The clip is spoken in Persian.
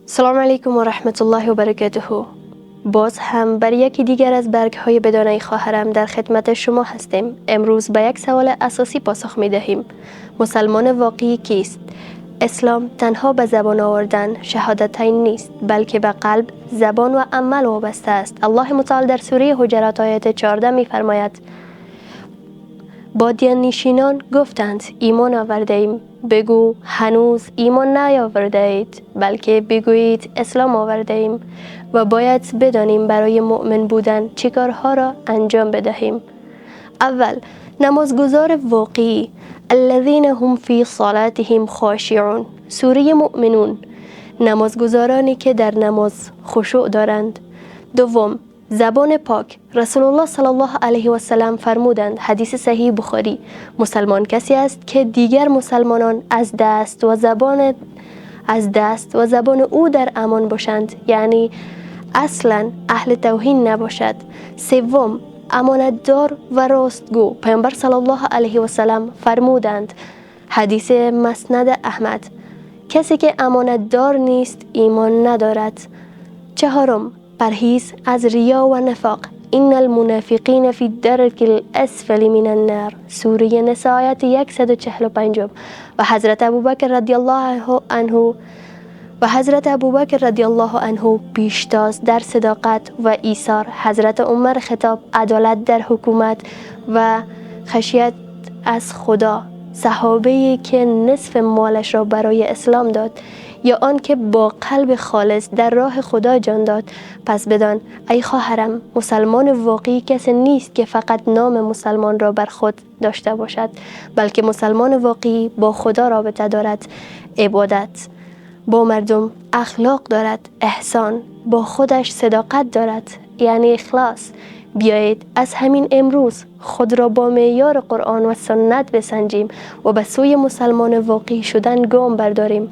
سلام علیکم و رحمت الله و برکاته. باز هم بر یکی دیگر از برگ های بدانه خواهرم در خدمت شما هستیم. امروز به یک سوال اساسی پاسخ می دهیم. مسلمان واقعی کیست؟ اسلام تنها به زبان آوردن شهادتین نیست، بلکه به قلب، زبان و عمل وابسته است. الله متعال در سوره حجرات آیت 14 می فرماید: بادیان نشینان گفتند ایمان آورده ایم. بگو هنوز ایمان نیاورده اید، بلکه بگویید اسلام آورده ایم و باید بدانیم برای مؤمن بودن چه کارها را انجام بدهیم. اول، نمازگزار واقعی، الذین هم فی صلاتهم خاشعون. سوره مؤمنون، نمازگزارانی که در نماز خشوع دارند. دوم، زبان پاک. رسول الله صلی الله علیه و سلم فرمودند، حدیث صحیح بخاری: مسلمان کسی است که دیگر مسلمانان از دست و زبان او در امان باشند، یعنی اصلا اهل توهین نباشد. سوم، امانتدار و راستگو. پیامبر صلی الله علیه و سلم فرمودند، حدیث مسند احمد: کسی که امانتدار نیست ایمان ندارد. چهارم، پرهیز از ریا و نفاق. این المنافقین فی الدرک الاسفل من النار. سوره نساء آیت 145. و حضرت ابوبکر رضی الله عنه پیشتاز در صداقت و ایثار. حضرت عمر خطاب عدالت در حکومت و خشیت از خدا. صحابه‌ای که نصف مالش را برای اسلام داد، یا آن که با قلب خالص در راه خدا جان داد. پس بدان ای خواهرم، مسلمان واقعی کسی نیست که فقط نام مسلمان را بر خود داشته باشد، بلکه مسلمان واقعی با خدا رابطه دارد، عبادت با مردم، اخلاق دارد، احسان با خودش، صداقت دارد، یعنی اخلاص. بیایید از همین امروز خود را با معیار قرآن و سنت بسنجیم و به سوی مسلمان واقعی شدن گام برداریم.